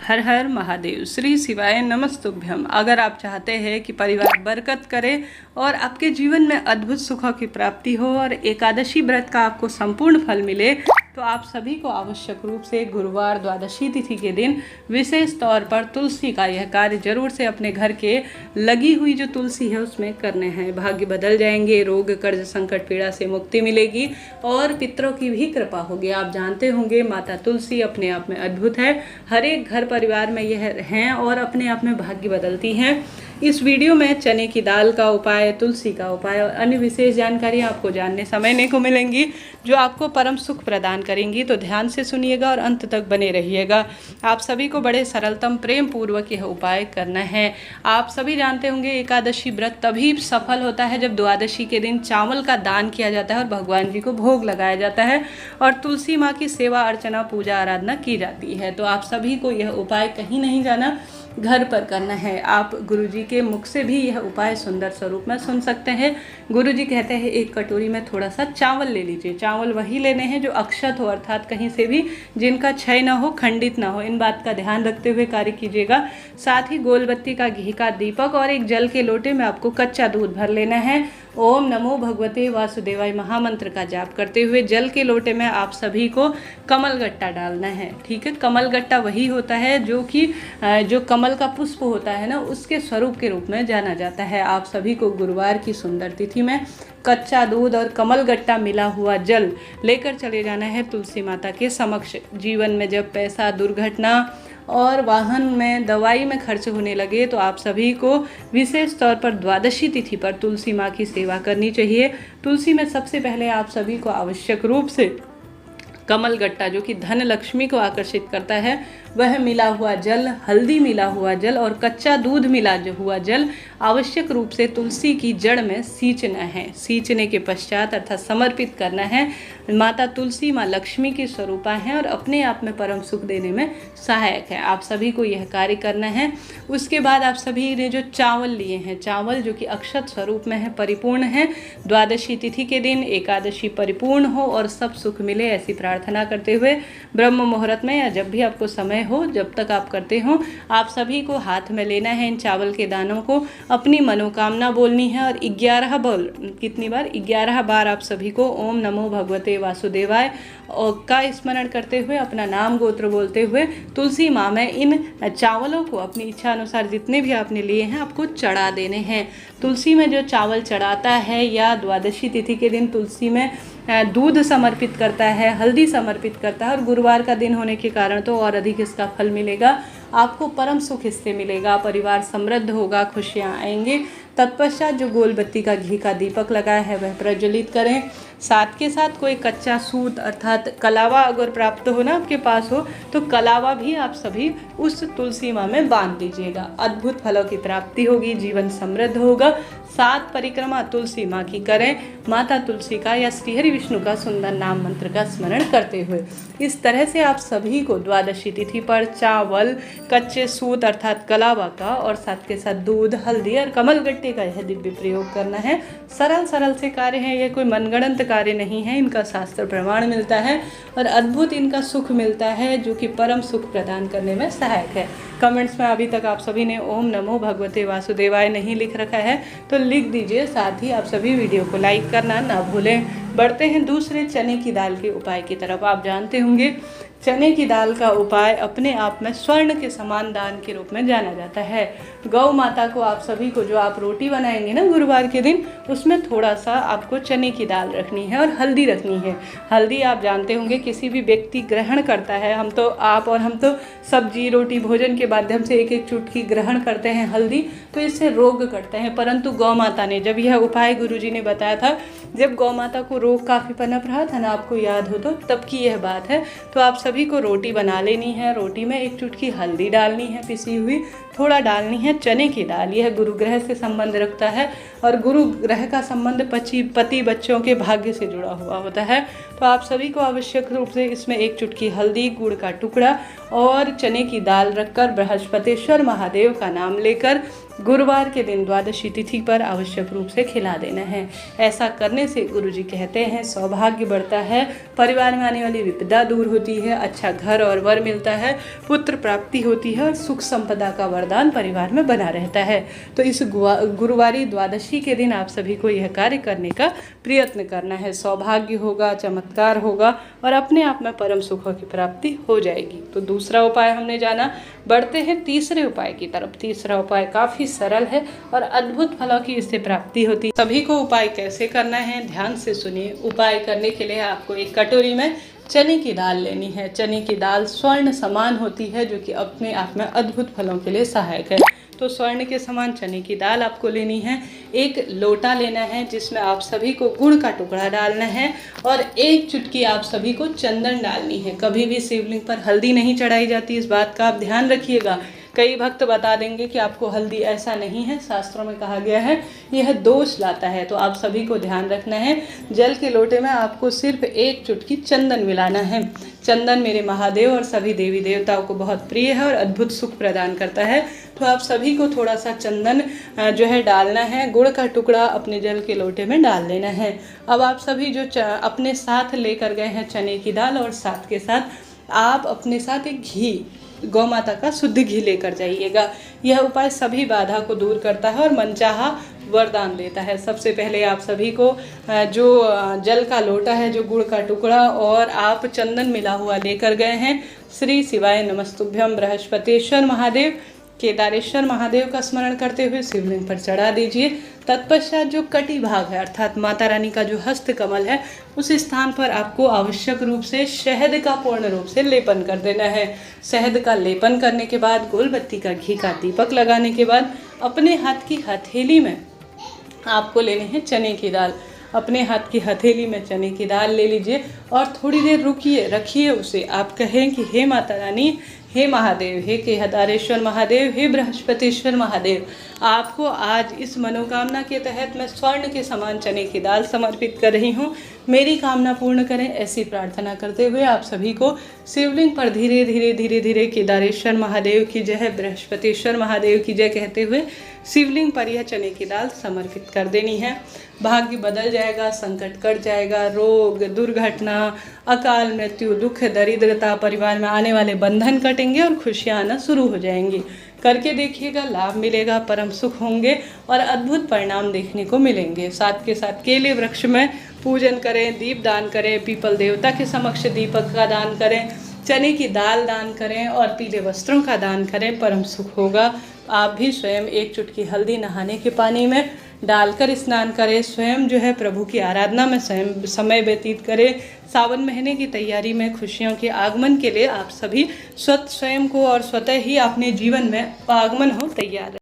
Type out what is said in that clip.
हर हर महादेव। श्री शिवाय नमस्तुभ्यम। अगर आप चाहते हैं कि परिवार बरकत करे और आपके जीवन में अद्भुत सुखों की प्राप्ति हो और एकादशी व्रत का आपको संपूर्ण फल मिले, तो आप सभी को आवश्यक रूप से गुरुवार द्वादशी तिथि के दिन विशेष तौर पर तुलसी का यह कार्य जरूर से अपने घर के लगी हुई जो तुलसी है उसमें करने हैं। भाग्य बदल जाएंगे, रोग कर्ज संकट पीड़ा से मुक्ति मिलेगी और पितरों की भी कृपा होगी। आप जानते होंगे माता तुलसी अपने आप में अद्भुत है। हर एक घर परिवार में यह हैं और अपने आप में भाग्य बदलती हैं। इस वीडियो में चने की दाल का उपाय, तुलसी का उपाय और अन्य विशेष जानकारियाँ आपको जानने समझने को मिलेंगी जो आपको परम सुख प्रदान करेंगी। तो ध्यान से सुनिएगा और अंत तक बने रहिएगा। आप सभी को बड़े सरलतम प्रेम पूर्वक यह उपाय करना है। आप सभी जानते होंगे एकादशी व्रत तभी सफल होता है जब द्वादशी के दिन चावल का दान किया जाता है और भगवान जी को भोग लगाया जाता है और तुलसी माँ की सेवा अर्चना पूजा आराधना की जाती है। तो आप सभी को यह उपाय कहीं नहीं जाना, घर पर करना है। आप गुरुजी के मुख से भी यह उपाय सुंदर स्वरूप में सुन सकते हैं। गुरुजी कहते हैं एक कटोरी में थोड़ा सा चावल ले लीजिए। चावल वही लेने हैं जो अक्षत हो, अर्थात कहीं से भी जिनका क्षय न हो, खंडित ना हो। इन बात का ध्यान रखते हुए कार्य कीजिएगा। साथ ही गोलबत्ती का घी का दीपक और एक जल के लोटे में आपको कच्चा दूध भर लेना है। ओम नमो भगवते वासुदेवाय महामंत्र का जाप करते हुए जल के लोटे में आप सभी को कमलगट्टा डालना है। ठीक है, कमलगट्टा वही होता है जो कि जो कमल का पुष्प होता है ना, उसके स्वरूप के रूप में जाना जाता है। आप सभी को गुरुवार की सुंदर तिथि में कच्चा दूध और कमलगट्टा मिला हुआ जल लेकर चले जाना है तुलसी माता के समक्ष। जीवन में जब पैसा, दुर्घटना और वाहन में, दवाई में खर्च होने लगे तो आप सभी को विशेष तौर पर द्वादशी तिथि पर तुलसी माँ की सेवा करनी चाहिए। तुलसी में सबसे पहले आप सभी को आवश्यक रूप से कमलगट्टा जो कि धन लक्ष्मी को आकर्षित करता है वह मिला हुआ जल, हल्दी मिला हुआ जल और कच्चा दूध मिला हुआ जल आवश्यक रूप से तुलसी की जड़ में सींचना है। सींचने के पश्चात अर्थात समर्पित करना है। माता तुलसी माँ लक्ष्मी की स्वरूपा हैं और अपने आप में परम सुख देने में सहायक है। आप सभी को यह कार्य करना है। उसके बाद आप सभी ने जो चावल लिए हैं, चावल जो कि अक्षत स्वरूप में है, परिपूर्ण है, द्वादशी तिथि के दिन एकादशी परिपूर्ण हो और सब सुख मिले ऐसी प्रार्थना करते हुए ब्रह्म मुहूर्त में या जब भी आपको समय हो, जब तक आप करते हो, आप सभी को हाथ में लेना है इन चावल के दानों को, अपनी मनोकामना बोलनी है और 11 बोल, कितनी बार? 11 बार आप सभी को ओम नमो भगवते वासुदेवाय का स्मरण करते हुए अपना नाम गोत्र बोलते हुए तुलसी माँ में इन चावलों को अपनी इच्छा अनुसार जितने भी आपने लिए हैं आपको चढ़ा देने हैं। तुलसी में जो चावल चढ़ाता है या द्वादशी तिथि के दिन तुलसी में दूध समर्पित करता है, हल्दी समर्पित करता है और गुरुवार का दिन होने के कारण तो और अधिक इसका फल मिलेगा। आपको परम सुख इससे मिलेगा, परिवार समृद्ध होगा, खुशियाँ आएंगे। तत्पश्चात जो गोलबत्ती का घी का दीपक लगाया है वह प्रज्वलित करें। साथ के साथ कोई कच्चा सूत अर्थात कलावा अगर प्राप्त हो ना आपके पास हो तो कलावा भी आप सभी उस तुलसी माँ में बांध दीजिएगा। अद्भुत फलों की प्राप्ति होगी, जीवन समृद्ध होगा। 7 परिक्रमा तुलसी माँ की करें, माता तुलसी का या श्रीहरि विष्णु का सुंदर नाम मंत्र का स्मरण करते हुए। इस तरह से आप सभी को द्वादशी तिथि पर चावल, कच्चे सूत अर्थात कलावा का और साथ के साथ दूध, हल्दी और कमलगट्टे का यह दिव्य प्रयोग करना है। सरल सरल से कार्य है, यह कोई मनगढ़ंत कार्य नहीं है। इनका शास्त्र प्रमाण मिलता है और अद्भुत इनका सुख मिलता है जो कि परम सुख प्रदान करने में सहायक है। कमेंट्स में अभी तक आप सभी ने ओम नमो भगवते वासुदेवाय नहीं लिख रखा है तो लिख दीजिए। साथ ही आप सभी वीडियो को लाइक करना ना भूलें। बढ़ते हैं दूसरे चने की दाल के उपाय की तरफ। आप जानते होंगे चने की दाल का उपाय अपने आप में स्वर्ण के समान दान के रूप में जाना जाता है। गौ माता को आप सभी को जो आप रोटी बनाएंगे ना गुरुवार के दिन, उसमें थोड़ा सा आपको चने की दाल रखनी है और हल्दी रखनी है। हल्दी आप जानते होंगे किसी भी व्यक्ति ग्रहण करता है, हम तो सब्जी रोटी भोजन के माध्यम से एक एक चुटकी ग्रहण करते हैं हल्दी, तो इससे रोग कटते हैं। परंतु गौ माता ने जब यह उपाय गुरुजी ने बताया था, जब गौ माता को रोग काफ़ी पनप रहा था ना, आपको याद हो तो तब की यह बात है। तो आप सभी को रोटी बना लेनी है। रोटी में एक चुटकी हल्दी डालनी है पिसी हुई, थोड़ा डालनी है चने की दाल। यह गुरु ग्रह से संबंध रखता है और गुरु ग्रह का संबंध पति बच्चों के भाग्य से जुड़ा हुआ होता है। तो आप सभी को आवश्यक रूप से इसमें एक चुटकी हल्दी, गुड़ का टुकड़ा और चने की दाल रखकर बृहस्पतिश्वर महादेव का नाम लेकर गुरुवार के दिन द्वादशी तिथि पर आवश्यक रूप से खिला देना है। ऐसा करने से गुरुजी कहते हैं सौभाग्य बढ़ता है, परिवार में आने वाली विपदा दूर होती है, अच्छा घर और वर मिलता है, पुत्र प्राप्ति होती है और सुख संपदा का वरदान परिवार में बना रहता है। तो इस गुरुवारी द्वादशी के दिन आप सभी को यह कार्य करने का प्रयत्न करना है। सौभाग्य होगा, चमत्कार होगा और अपने आप में परम सुखों की प्राप्ति हो जाएगी। तो दूसरा उपाय हमने जाना, बढ़ते हैं तीसरे उपाय की तरफ। तीसरा उपाय काफ़ी सरल है और अद्भुत फलों की इससे प्राप्ति होती है। सभी को उपाय कैसे करना है ध्यान से सुनिए। उपाय करने के लिए आपको एक कटोरी में चने की दाल लेनी है। चने की दाल स्वर्ण समान होती है, जो कि अपने आप में अद्भुत फलों के लिए सहायक है। तो स्वर्ण के समान चने की दाल आपको लेनी है। एक लोटा लेना है जिसमें आप सभी को गुड़ का टुकड़ा डालना है और एक चुटकी आप सभी को चंदन डालनी है। कभी भी शिवलिंग पर हल्दी नहीं चढ़ाई जाती, इस बात का आप ध्यान रखिएगा। कई भक्त बता देंगे कि आपको हल्दी, ऐसा नहीं है। शास्त्रों में कहा गया है यह दोष लाता है, तो आप सभी को ध्यान रखना है। जल के लोटे में आपको सिर्फ एक चुटकी चंदन मिलाना है। चंदन मेरे महादेव और सभी देवी देवताओं को बहुत प्रिय है और अद्भुत सुख प्रदान करता है। तो आप सभी को थोड़ा सा चंदन जो है डालना है। गुड़ का टुकड़ा अपने जल के लोटे में डाल देना है। अब आप सभी जो अपने साथ लेकर गए हैं चने की दाल, और साथ के साथ आप अपने साथ एक घी, गौ माता का शुद्ध घी लेकर जाइएगा। यह उपाय सभी बाधा को दूर करता है और मनचाहा वरदान देता है। सबसे पहले आप सभी को जो जल का लोटा है, जो गुड़ का टुकड़ा और आप चंदन मिला हुआ लेकर गए हैं, श्री शिवाय नमस्तुभ्यम बृहस्पतेश्वर महादेव, केदारेश्वर महादेव का स्मरण करते हुए शिवलिंग पर चढ़ा दीजिए। तत्पश्चात जो कटी भाग है अर्थात माता रानी का जो हस्त कमल है, उस स्थान पर आपको आवश्यक रूप से शहद का पूर्ण रूप से लेपन कर देना है। शहद का लेपन करने के बाद गोल बत्ती का घी का दीपक लगाने के बाद अपने हाथ की हथेली में आपको लेने हैं चने की दाल। अपने हाथ की हथेली में चने की दाल ले लीजिए और थोड़ी देर रुकिए, रखिए उसे। आप कहें कि हे माता रानी, हे महादेव, हे केदारेश्वर महादेव, हे बृहस्पतिश्वर महादेव, आपको आज इस मनोकामना के तहत मैं स्वर्ण के समान चने की दाल समर्पित कर रही हूँ। मेरी कामना पूर्ण करें, ऐसी प्रार्थना करते हुए आप सभी को शिवलिंग पर धीरे धीरे धीरे धीरे केदारेश्वर महादेव की जय, बृहस्पतिश्वर महादेव की जय कहते हुए शिवलिंग पर यह चने की दाल समर्पित कर देनी है। भाग्य बदल जाएगा, संकट कट जाएगा, रोग, दुर्घटना, अकाल मृत्यु, दुख, दरिद्रता, परिवार में आने वाले बंधन कटेंगे और खुशियाँ आना शुरू हो जाएंगी। करके देखिएगा, लाभ मिलेगा, परम सुख होंगे और अद्भुत परिणाम देखने को मिलेंगे। साथ के साथ केले वृक्ष में पूजन करें, दीप दान करें, पीपल देवता के समक्ष दीपक का दान करें, चने की दाल दान करें और पीले वस्त्रों का दान करें, परम सुख होगा। आप भी स्वयं एक चुटकी हल्दी नहाने के पानी में डालकर स्नान करें। स्वयं जो है प्रभु की आराधना में स्वयं समय व्यतीत करें। सावन महीने की तैयारी में खुशियों के आगमन के लिए आप सभी स्वयं को और स्वतः ही अपने जीवन में आगमन हो तैयार